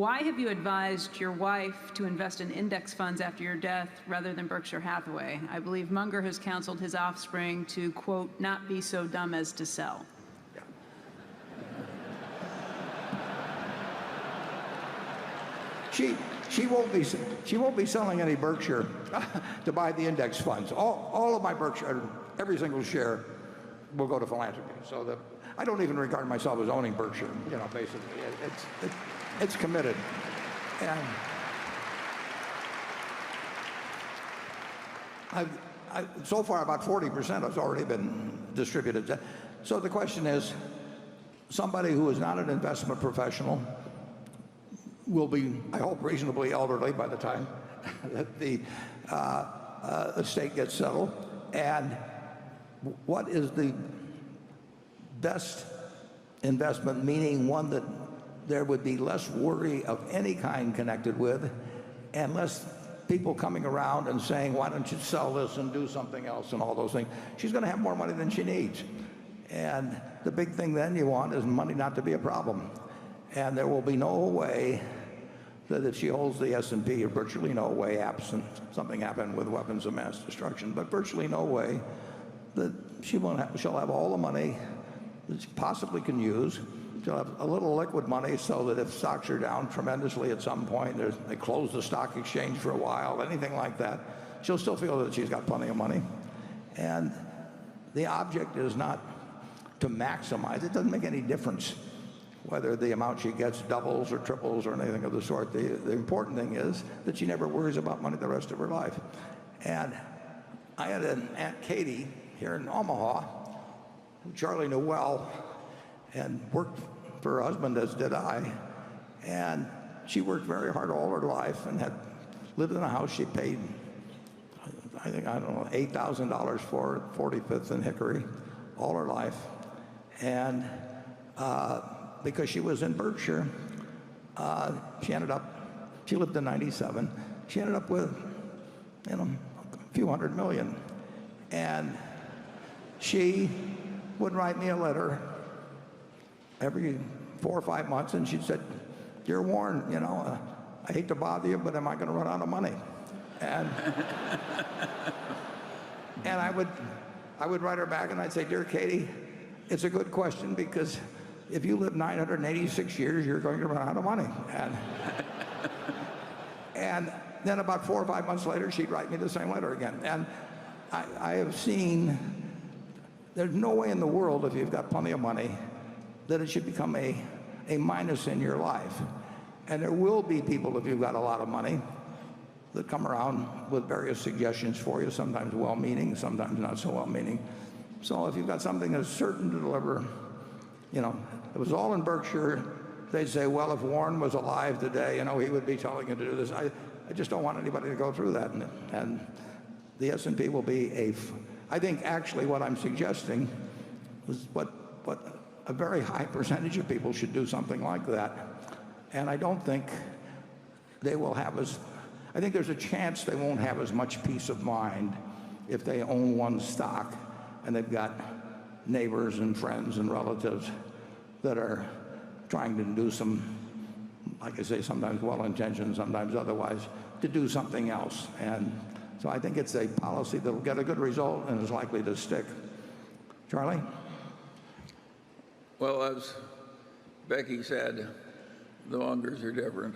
Why have you advised your wife to invest in index funds after your death rather than Berkshire Hathaway? I believe Munger has counseled his offspring to, quote, not be so dumb as to sell. Yeah. She won't be selling any Berkshire to buy the index funds. All of my Berkshire, every single share, will go to philanthropy. So I don't even regard myself as owning Berkshire. Basically, it's committed. And so far about 40% has already been distributed. So the question is, somebody who is not an investment professional will be, I hope, reasonably elderly by the time that the estate gets settled. And what is the best investment, meaning one that there would be less worry of any kind connected with, and less people coming around and saying, why don't you sell this and do something else and all those things. She's going to have more money than she needs. And the big thing then you want is money not to be a problem. And there will be no way that if she holds the S&P, or virtually no way, absent something happened with weapons of mass destruction, but virtually no way that she'll have all the money that she possibly can use. She'll have a little liquid money so that if stocks are down tremendously at some point, they close the stock exchange for a while, anything like that, she'll still feel that she's got plenty of money. And the object is not to maximize. It doesn't make any difference whether the amount she gets doubles or triples or anything of the sort. The important thing is that she never worries about money the rest of her life. And I had an Aunt Katie here in Omaha, who Charlie knew well, and worked for her husband, as did I. And she worked very hard all her life and had lived in a house she paid, I don't know, $8,000 for, 45th and Hickory, all her life. And because she was in Berkshire, she lived to 97. She ended up with, a few $100 million. And she would write me a letter every 4 or 5 months, and she'd said, "Dear Warren, I hate to bother you, but am I going to run out of money?" And and I would write her back, and I'd say, "Dear Katie, it's a good question, because if you live 986 years, you're going to run out of money." And then about 4 or 5 months later, she'd write me the same letter again. And I have seen there's no way in the world, if you've got plenty of money, that it should become a minus in your life. And there will be people, if you've got a lot of money, that come around with various suggestions for you, sometimes well-meaning, sometimes not so well-meaning. So if you've got something that's certain to deliver, it was all in Berkshire, they'd say, well, if Warren was alive today, he would be telling you to do this. I just don't want anybody to go through that. And the S&P will be I think actually what I'm suggesting is what a very high percentage of people should do something like that. And I don't think they will have I think there's a chance they won't have as much peace of mind if they own one stock and they've got neighbors and friends and relatives that are trying to do some, like I say, sometimes well-intentioned, sometimes otherwise, to do something else. And so I think it's a policy that will get a good result and is likely to stick. Charlie? Well, as Becky said, the Mungers are different.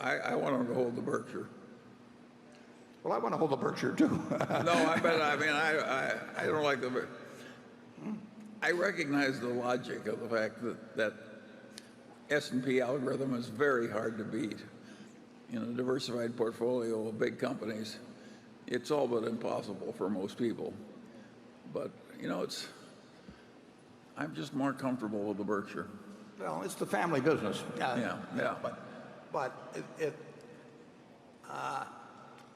I want to hold the Berkshire. Well, I want to hold the Berkshire too. No, I don't like the. I recognize the logic of the fact that S&P algorithm is very hard to beat. In a diversified portfolio of big companies, it's all but impossible for most people. But I'm just more comfortable with the Berkshire. Well, it's the family business. Yeah. But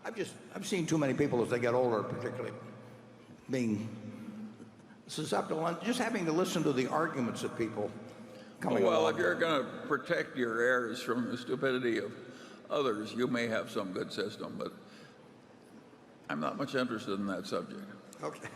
I've seen too many people as they get older, particularly, being susceptible and just having to listen to the arguments of people coming along. Well, if you're going to protect your heirs from the stupidity of others, you may have some good system, but I'm not much interested in that subject. Okay.